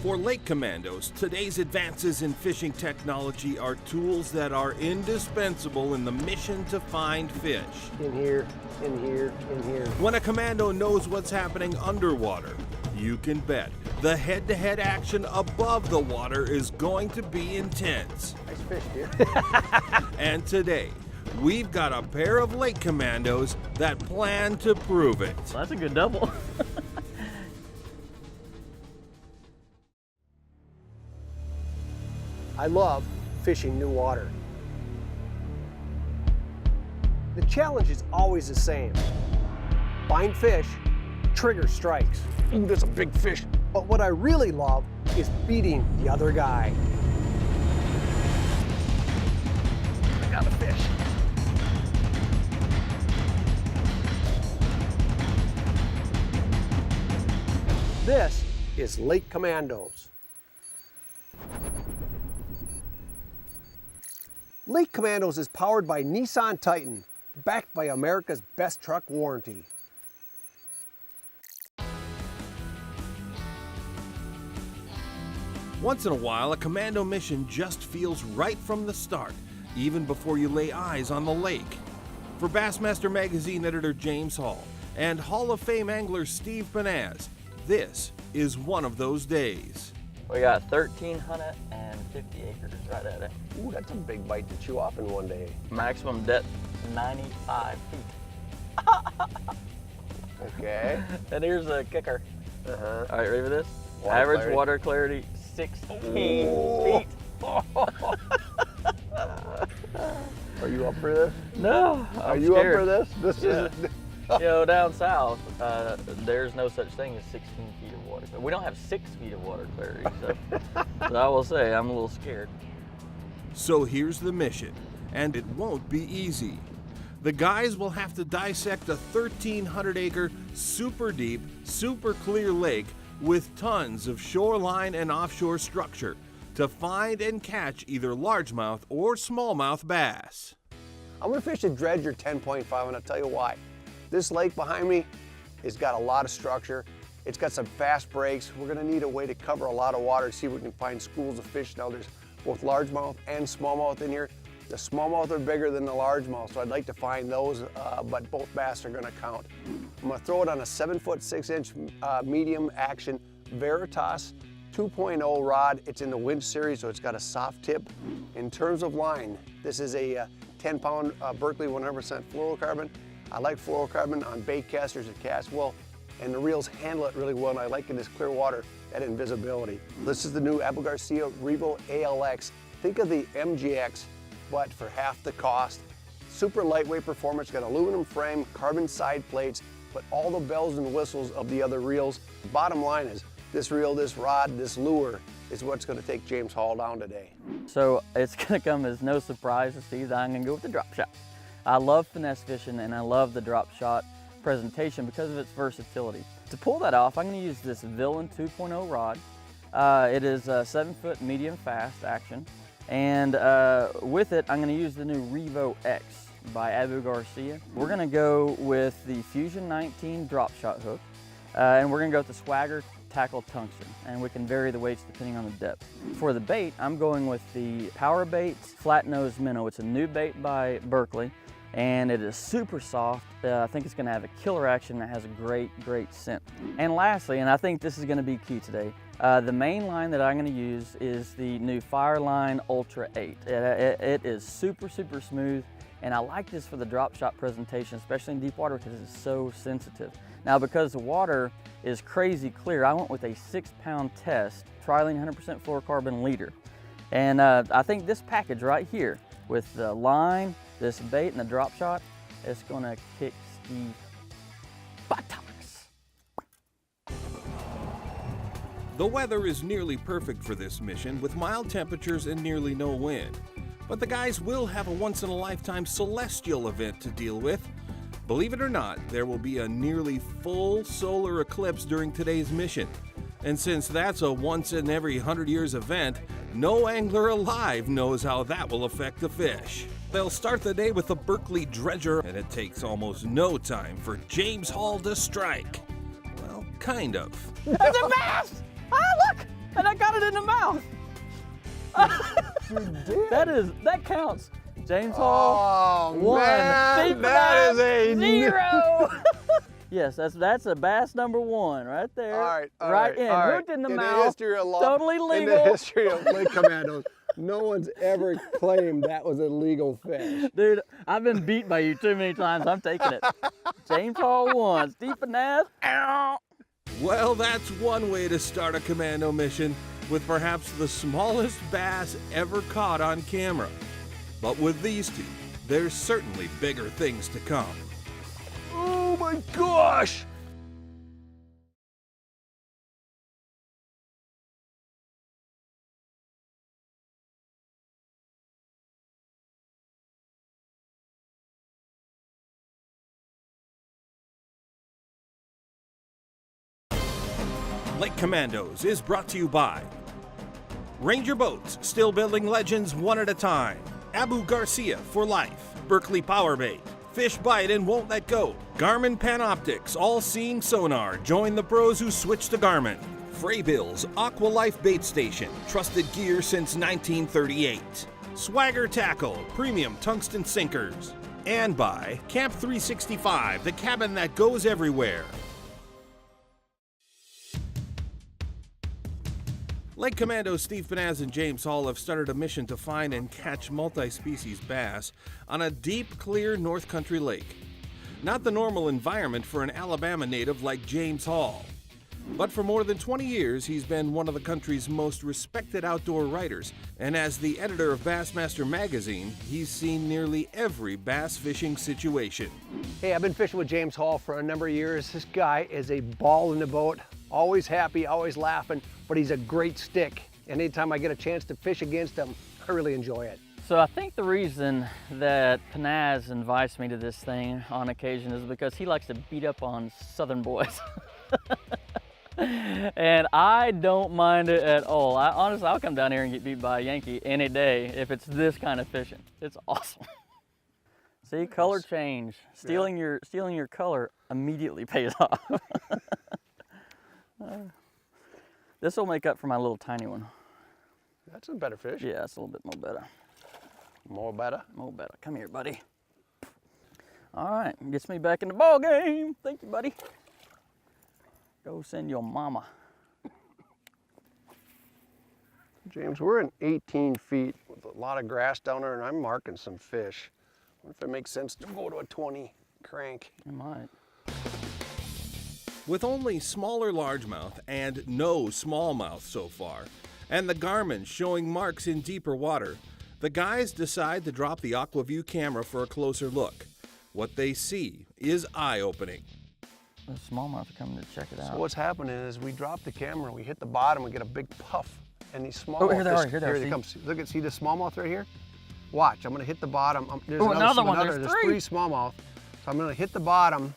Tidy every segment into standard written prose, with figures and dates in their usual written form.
For lake commandos, today's advances in fishing technology are tools that are indispensable in the mission to find fish. In here, in here, in here. When a commando knows what's happening underwater, you can bet the head-to-head action above the water is going to be intense. Nice fish, dear. And today, we've got a pair of lake commandos that plan to prove it. Well, that's a good double. I love fishing new water. The challenge is always the same. Find fish, trigger strikes. Ooh, that's a big fish. But what I really love is beating the other guy. I got a fish. This is Lake Commandos. Lake Commandos is powered by Nissan Titan, backed by America's best truck warranty. Once in a while, a commando mission just feels right from the start, even before you lay eyes on the lake. For Bassmaster Magazine editor James Hall and Hall of Fame angler Steve Panaz, this is one of those days. We got 1,350 acres right at it. Ooh, that's a big bite to chew off in one day. Maximum depth, 95 feet. Okay. And here's a kicker. Uh-huh. All right, ready for this? Water Average clarity. water clarity, 16 Ooh. feet. Are you up for this? No, Are I'm you scared. up for this? This is. You know, down south, there's no such thing as 16 feet of water. We don't have 6 feet of water clarity, so I will say I'm a little scared. So here's the mission, and it won't be easy. The guys will have to dissect a 1,300-acre, super deep, super clear lake with tons of shoreline and offshore structure to find and catch either largemouth or smallmouth bass. I'm gonna fish a dredger 10.5 and I'll tell you why. This lake behind me has got a lot of structure. It's got some fast breaks. We're gonna need a way to cover a lot of water to see if we can find schools of fish. Now there's both largemouth and smallmouth in here. The smallmouth are bigger than the largemouth, so I'd like to find those, but both bass are gonna count. I'm gonna throw it on a 7-foot 6-inch medium action Veritas 2.0 rod. It's in the winch series, so it's got a soft tip. In terms of line, this is a 10-pound Berkley 100% fluorocarbon. I like fluorocarbon on bait casters that cast well, and the reels handle it really well, and I like in this clear water that invisibility. This is the new Abu Garcia Revo ALX. Think of the MGX, but for half the cost. Super lightweight performance, got aluminum frame, carbon side plates, but all the bells and whistles of the other reels. Bottom line is, this reel, this rod, this lure is what's gonna take James Hall down today. So it's gonna come as no surprise to Steve that I'm gonna go with the drop shot. I love finesse fishing and I love the drop shot presentation because of its versatility. To pull that off, I'm gonna use this Villain 2.0 rod. It is a 7-foot medium fast action. And with it, I'm gonna use the new Revo X by Abu Garcia. We're gonna go with the Fusion 19 drop shot hook. And we're gonna go with the Swagger tackle tungsten, and we can vary the weights depending on the depth. For the bait, I'm going with the Power Baits Flat Nose Minnow. It's a new bait by Berkley, and it is super soft. I think it's gonna have a killer action that has a great scent. And lastly, and I think this is gonna be key today, the main line that I'm gonna use is the new Fireline Ultra 8. It is super smooth, and I like this for the drop shot presentation, especially in deep water because it's so sensitive. Now, because the water is crazy clear, I went with a 6-pound test, Trilene 100% fluorocarbon leader. And I think this package right here with the line, this bait, and the drop shot, it's gonna kick Steve buttocks. The weather is nearly perfect for this mission with mild temperatures and nearly no wind. But the guys will have a once-in-a-lifetime celestial event to deal with. Believe it or not, there will be a nearly full solar eclipse during today's mission. And since that's a once-in-every-100 years event, no angler alive knows how that will affect the fish. They'll start the day with a Berkley dredger, and it takes almost no time for James Hall to strike. Well, kind of. There's a bass! Oh, look! And I got it in the mouth. You did. That counts. James Hall, 1. Man, Steve that is a 0. Yes, that's a bass number 1 right there. All right, right in, hooked in the mouth. The history of law, totally in legal. the history of Lake Commandos, no one's ever claimed that was a legal fish. Dude, I've been beat by you too many times. I'm taking it. James Hall 1, Steve Finesse. Ow. Well, that's one way to start a commando mission, with perhaps the smallest bass ever caught on camera. But with these two, there's certainly bigger things to come. Oh my gosh! Lake Commandos is brought to you by Ranger Boats, still building legends one at a time. Abu Garcia for life. Berkeley Power Bait. Fish bite and won't let go. Garmin Panoptics, all-seeing sonar. Join the pros who switch to Garmin. Fraybill's Aqualife Bait Station, trusted gear since 1938. Swagger Tackle, premium tungsten sinkers. And by Camp 365, the cabin that goes everywhere. Lake Commandos Steve Panaz and James Hall have started a mission to find and catch multi-species bass on a deep, clear North Country lake. Not the normal environment for an Alabama native like James Hall. But for more than 20 years, he's been one of the country's most respected outdoor writers, and as the editor of Bassmaster magazine, he's seen nearly every bass fishing situation. Hey, I've been fishing with James Hall for a number of years. This guy is a ball in the boat, always happy, always laughing, but he's a great stick. And anytime I get a chance to fish against him, I really enjoy it. So I think the reason that Panaz invites me to this thing on occasion is because he likes to beat up on Southern boys. And I don't mind it at all. Honestly, I'll come down here and get beat by a Yankee any day if it's this kind of fishing. It's awesome. See, color change. Stealing your color immediately pays off. This will make up for my little tiny one. That's a better fish. Yeah, it's a little bit more better. More better? More better. Come here, buddy. All right, gets me back in the ball game. Thank you, buddy. Go send your mama. James, we're in 18 feet with a lot of grass down there, and I'm marking some fish. I wonder if it makes sense to go to a 20 crank. It might. With only smaller largemouth and no smallmouth so far, and the Garmin showing marks in deeper water, the guys decide to drop the AquaView camera for a closer look. What they see is eye-opening. The smallmouth are coming to check it out. So what's happening is we drop the camera, we hit the bottom, we get a big puff, and these smallmouth. Oh, here they are, here they come. Look at, see the smallmouth right here? Watch, I'm gonna hit the bottom. There's another one, there's three smallmouth. So I'm gonna hit the bottom.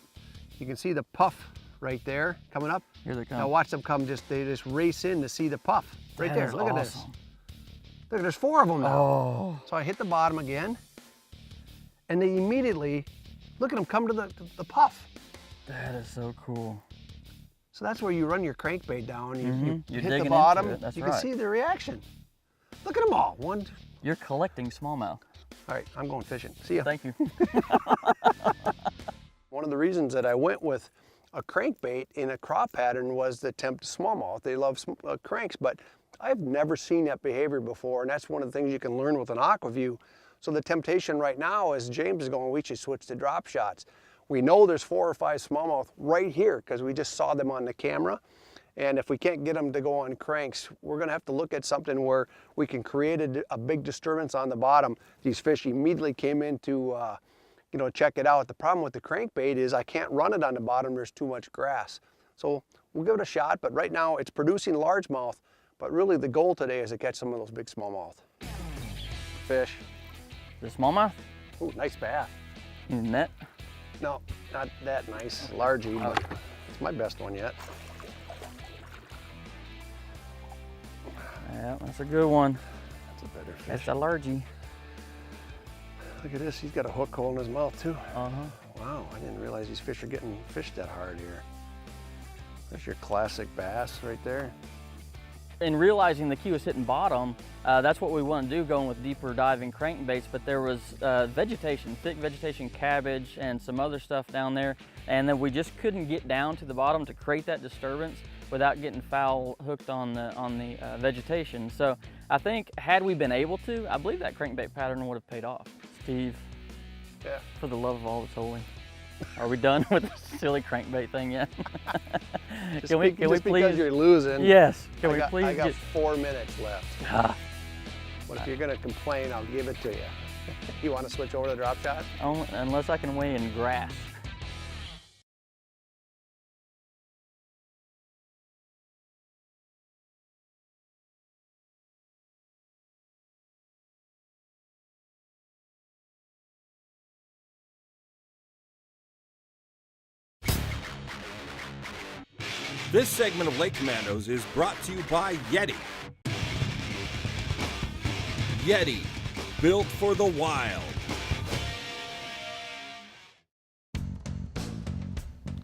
You can see the puff right there coming up. Here they come. Now watch them come, they just race in to see the puff. Right That there, is look at this. awesome. Look, there's 4 of them now. Oh. So I hit the bottom again, and they immediately, look at them come to the puff. That is so cool. So that's where you run your crankbait down, you You're hit digging the into bottom, it, that's you right. can see the reaction. Look at them all. One, You're collecting smallmouth. all right, I'm going fishing. See ya. Thank you. One of the reasons that I went with a crankbait in a crop pattern was the tempt smallmouth. They love cranks, but I've never seen that behavior before, and that's one of the things you can learn with an AquaView. So the temptation right now is James is going, we should switch to drop shots. We know there's 4 or 5 smallmouth right here because we just saw them on the camera. And if we can't get them to go on cranks, we're gonna have to look at something where we can create a big disturbance on the bottom. These fish immediately came in to check it out. The problem with the crankbait is I can't run it on the bottom, there's too much grass. So we'll give it a shot, but right now it's producing largemouth, but really the goal today is to catch some of those big smallmouth. Fish. The smallmouth? Ooh, nice bass. In the net? No, not that nice, largy, but it's my best one yet. Yeah, that's a good one. That's a better fish. That's a largie. Look at this, he's got a hook hole in his mouth too. Uh-huh. Wow, I didn't realize these fish are getting fished that hard here. There's your classic bass right there. In realizing the key was hitting bottom, that's what we want to do, going with deeper diving crankbaits, but there was vegetation, thick vegetation, cabbage, and some other stuff down there, and then we just couldn't get down to the bottom to create that disturbance without getting foul hooked on the vegetation. So I think had we been able to, I believe that crankbait pattern would have paid off. Steve, Yeah. for the love of all that's holy, are we done with the silly crankbait thing yet? Can we Because please? you're losing. Yes. Can we I please got get? 4 minutes left. Ah, But if you're gonna complain, I'll give it to you. You wanna switch over to drop shot? unless I can weigh in grass. This segment of Lake Commandos is brought to you by Yeti. Yeti, built for the wild.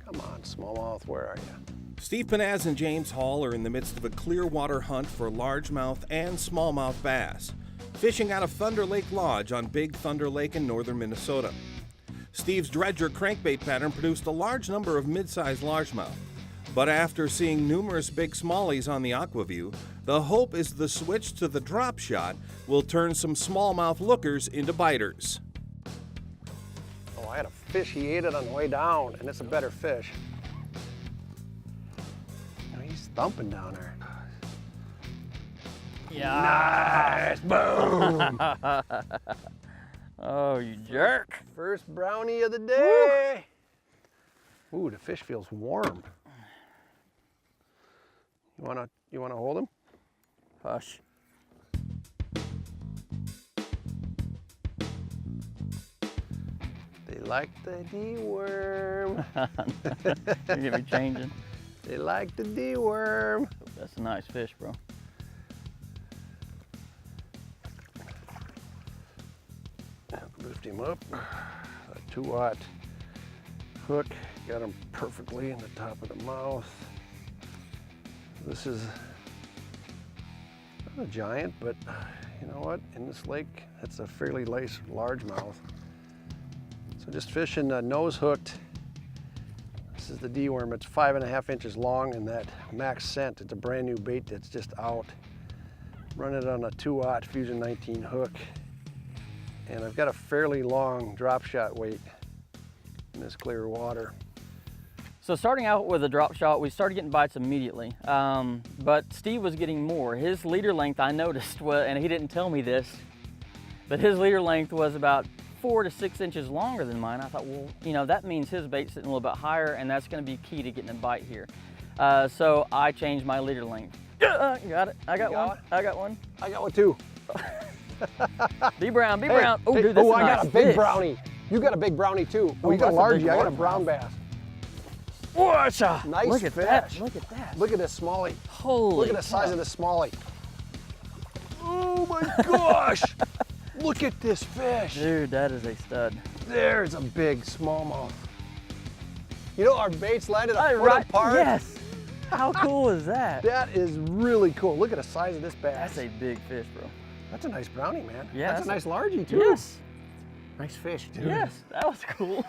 Come on, smallmouth, where are you? Steve Panaz and James Hall are in the midst of a clearwater hunt for largemouth and smallmouth bass, fishing out of Thunder Lake Lodge on Big Thunder Lake in northern Minnesota. Steve's dredger crankbait pattern produced a large number of mid-sized largemouth. But after seeing numerous big smallies on the Aquaview, the hope is the switch to the drop shot will turn some smallmouth lookers into biters. Oh, I had a fish, he ate it on the way down, and it's a better fish. Oh, he's thumping down there. Yeah. Nice, boom! Oh, you jerk. First brownie of the day. Ooh, the fish feels warm. You wanna hold him? Hush. They like the D-worm. You're gonna be changing. They like the D-worm. That's a nice fish, bro. Lift him up. A 2-aught hook. Got him perfectly in the top of the mouth. This is not a giant, but you know what? In this lake, that's a fairly large largemouth. So just fishing nose hooked. This is the D-worm. It's 5.5 inches long, and that max scent. It's a brand new bait that's just out. Run it on a 2-aught Fusion 19 hook. And I've got a fairly long drop shot weight in this clear water. So starting out with a drop shot, we started getting bites immediately, but Steve was getting more. His leader length, I noticed, and he didn't tell me this, but his leader length was about 4 to 6 inches longer than mine. I thought, well, you know, that means his bait's sitting a little bit higher, and that's gonna be key to getting a bite here. So I changed my leader length. Got it, I got one, I got one. I got one too. Be brown, be Hey, brown. Oh, hey, dude, this is a I nice got a big fish. brownie. You got a big brownie too. Oh, you got a that's a largie. big I got a largemouth. brown bass. Whatcha? Nice Look at fish. that, look at that. Look at this smallie. Holy Look at the size of the smallie. Oh my gosh! Look at this fish. Dude, that is a stud. There's a big smallmouth. You know, our baits landed a foot Right, apart. yes. How cool is that? That is really cool. Look at the size of this bass. That's a big fish, bro. That's a nice brownie, man. Yeah, That's a nice largie too. Yes. Nice fish, dude. Yes, that was cool.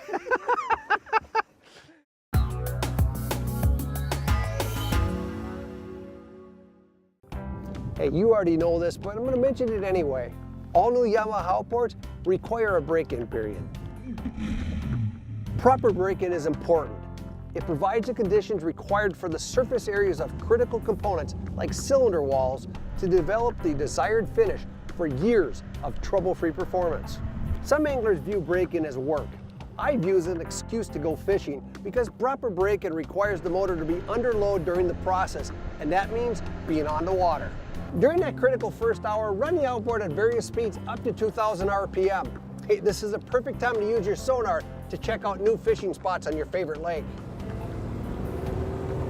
Hey, you already know this, but I'm going to mention it anyway. All new Yamaha outboards require a break-in period. Proper break-in is important. It provides the conditions required for the surface areas of critical components like cylinder walls to develop the desired finish for years of trouble-free performance. Some anglers view break-in as work. I view it as an excuse to go fishing because proper break-in requires the motor to be under load during the process, and that means being on the water. During that critical first hour, run the outboard at various speeds up to 2,000 RPM. Hey, this is a perfect time to use your sonar to check out new fishing spots on your favorite lake.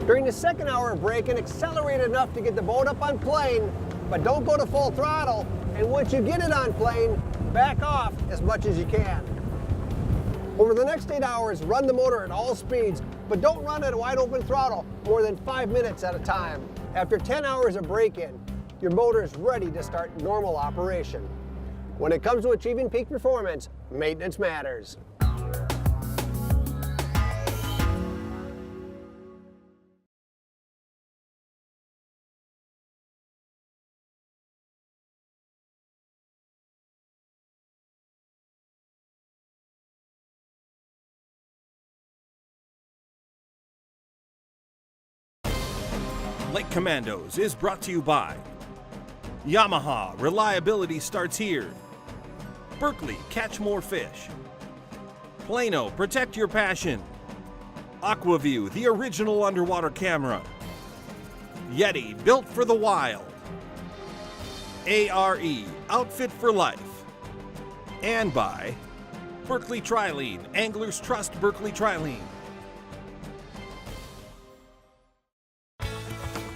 During the second hour of break-in, accelerate enough to get the boat up on plane, but don't go to full throttle, and once you get it on plane, back off as much as you can. Over the next 8 hours, run the motor at all speeds, but don't run at a wide open throttle more than 5 minutes at a time. After 10 hours of break-in, your motor is ready to start normal operation. When it comes to achieving peak performance, maintenance matters. Lake Commandos is brought to you by Yamaha, reliability starts here. Berkeley, catch more fish. Plano, protect your passion. Aquaview, the original underwater camera. Yeti, built for the wild. ARE, outfit for life. And by Berkeley Trilene, anglers trust Berkeley Trilene.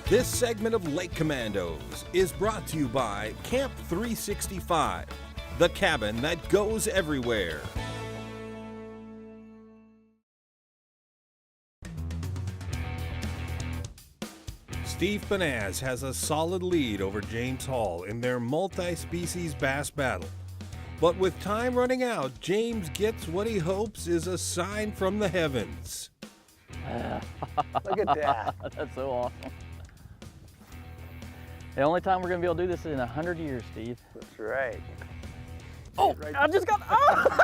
This segment of Lake Commandos is brought to you by Camp 365, the cabin that goes everywhere. Steve Panaz has a solid lead over James Hall in their multi-species bass battle. But with time running out, James gets what he hopes is a sign from the heavens. Look at that. That's so awesome. The only time we're gonna be able to do this is in 100 years, Steve. That's right. Oh, Right. I just got, oh!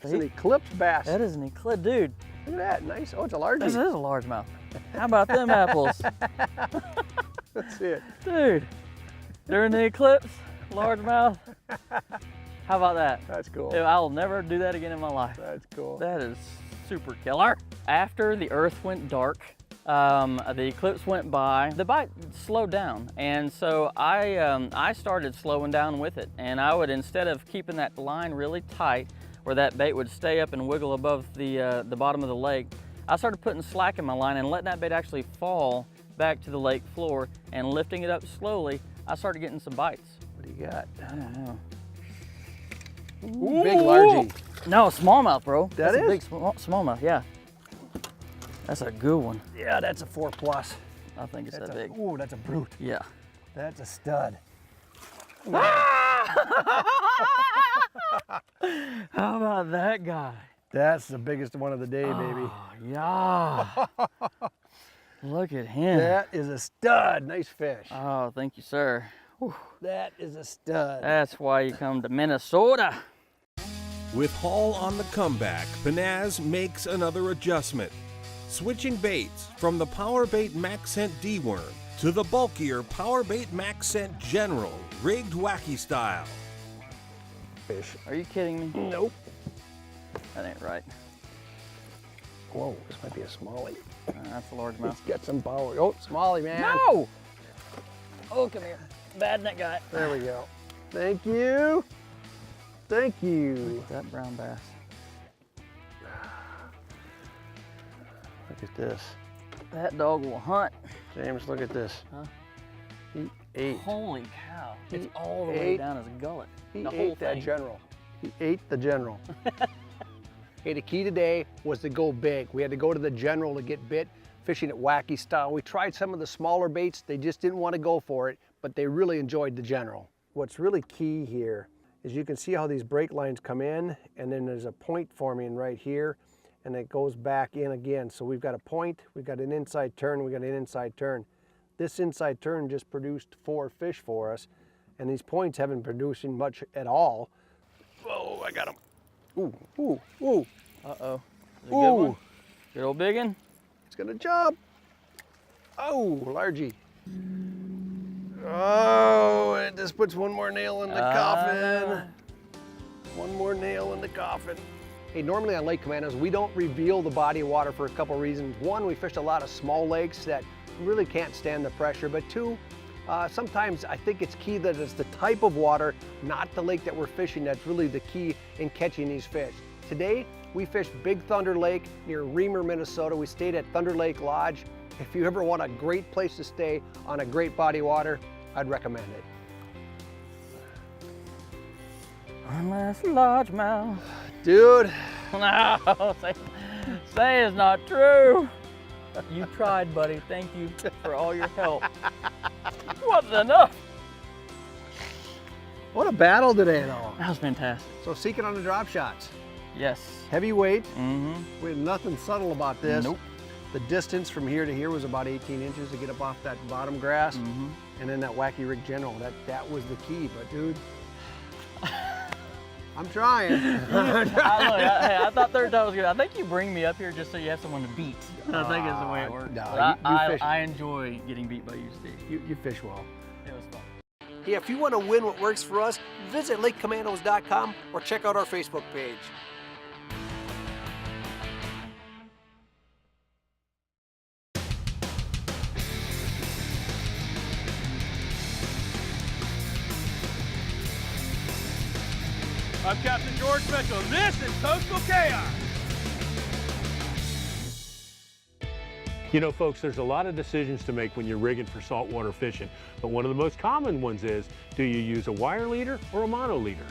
It's an eclipse bass. That is an eclipse, dude. Look at that, nice. Oh, it's a large This one. is a largemouth. How about them apples? Let's see it. Dude, during the eclipse, largemouth. How about that? That's cool. I'll never do that again in my life. That's cool. That is super killer. After the earth went dark, the eclipse went by, the bite slowed down. And so I started slowing down with it. And I would, instead of keeping that line really tight where that bait would stay up and wiggle above the bottom of the lake, I started putting slack in my line and letting that bait actually fall back to the lake floor and lifting it up slowly. I started getting some bites. What do you got? I don't know. Ooh, big largie. No, smallmouth, bro. That That's is? a big smallmouth, yeah. That's a good one. Yeah, that's a 4+. I think it's that big. Ooh, that's a brute. Yeah. That's a stud. How about that guy? That's the biggest one of the day, baby. Oh, yeah. Look at him. That is a stud. Nice fish. Oh, thank you, sir. Whew. That is a stud. That's why you come to Minnesota. With Hall on the comeback, Panaz makes another adjustment, switching baits from the Power Bait Max Scent D-Worm to the bulkier Power Bait Max Scent General, rigged wacky style. Fish. Are you kidding me? Nope. That ain't right. Whoa, this might be a smallie. That's a largemouth. Let's get some power. Oh, smallie, man. No! Oh, come here. Bad net guy. There we go. Thank you. Thank you. Look at that brown bass. Look at this. That dog will hunt. James, look at this. Huh? He ate. Holy cow. It's He all the way ate- down his gullet. He the whole ate that thing. general. He ate the general. Hey, the key today was to go big. We had to go to the general to get bit, fishing at wacky style. We tried some of the smaller baits. They just didn't want to go for it, but they really enjoyed the general. What's really key here is you can see how these break lines come in, and then there's a point forming right here, and it goes back in again. So we've got a point, we've got an inside turn, we've got an inside turn. This inside turn just produced 4 fish for us, and these points haven't been producing much at all. Oh, I got him. Ooh, ooh, ooh. Uh-oh. Is it a good Ooh. one? Good old biggin? It's gonna jump. Oh, largie. Oh, it just puts one more nail in the coffin. One more nail in the coffin. Hey, normally on Lake Commandos, we don't reveal the body of water for a couple reasons. One, we fished a lot of small lakes that really can't stand the pressure, but two, sometimes I think it's key that it's the type of water, not the lake that we're fishing, that's really the key in catching these fish. Today, we fished Big Thunder Lake near Reamer, Minnesota. We stayed at Thunder Lake Lodge. If you ever want a great place to stay on a great body of water, I'd recommend it. Unless largemouth. Dude, No, say it's not true. You tried, buddy. Thank you for all your help. Wasn't enough. What a battle today, though. That was fantastic. So seeking on the drop shots. Yes. Heavy weight. Mm-hmm. We had nothing subtle about this. Nope. The distance from here to here was about 18 inches to get up off that bottom grass. Mm-hmm. And then that wacky rig general, that was the key. But dude, I'm trying. I thought third time was good. I think you bring me up here just so you have someone to beat. I think that's the way it works. No, I enjoy getting beat by you, Steve. You fish well. It was fun. Hey, if you want to win what works for us, visit lakecommandos.com or check out our Facebook page. I'm Captain George Mitchell. This is Coastal Chaos. You know, folks, there's a lot of decisions to make when you're rigging for saltwater fishing, but one of the most common ones is, do you use a wire leader or a mono leader?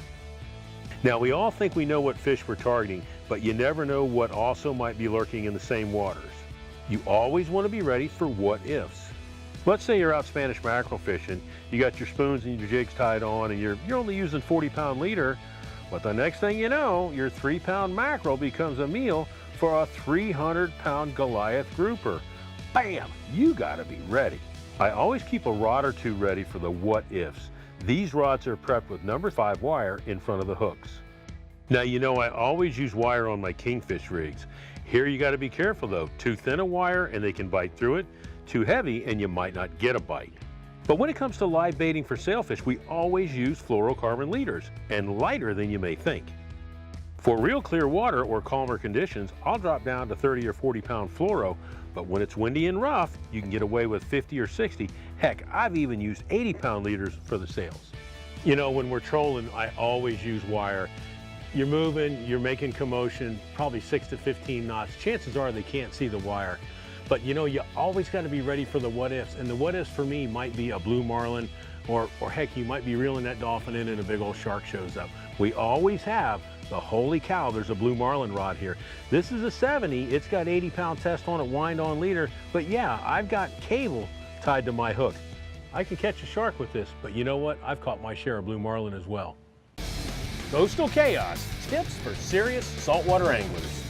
Now, we all think we know what fish we're targeting, but you never know what also might be lurking in the same waters. You always want to be ready for what ifs. Let's say you're out Spanish mackerel fishing, you got your spoons and your jigs tied on, and you're only using 40-pound leader, but the next thing you know, your 3-pound mackerel becomes a meal for a 300-pound Goliath grouper. Bam! You gotta be ready. I always keep a rod or two ready for the what ifs. These rods are prepped with number 5 wire in front of the hooks. Now, you know I always use wire on my kingfish rigs. Here you gotta be careful though. Too thin a wire and they can bite through it. Too heavy and you might not get a bite. But when it comes to live baiting for sailfish, we always use fluorocarbon leaders, and lighter than you may think. For real clear water or calmer conditions, I'll drop down to 30 or 40-pound fluoro, but when it's windy and rough, you can get away with 50 or 60. Heck, I've even used 80-pound leaders for the sails. You know, when we're trolling, I always use wire. You're moving, you're making commotion, probably 6 to 15 knots. Chances are they can't see the wire. But you know, you always got to be ready for the what ifs, and the what ifs for me might be a blue marlin, or heck, you might be reeling that dolphin in and a big old shark shows up. We always have the holy cow, there's a blue marlin rod here. This is a 70, it's got 80-pound test on it, wind on leader, but yeah, I've got cable tied to my hook. I can catch a shark with this, but you know what? I've caught my share of blue marlin as well. Coastal Chaos, tips for serious saltwater anglers.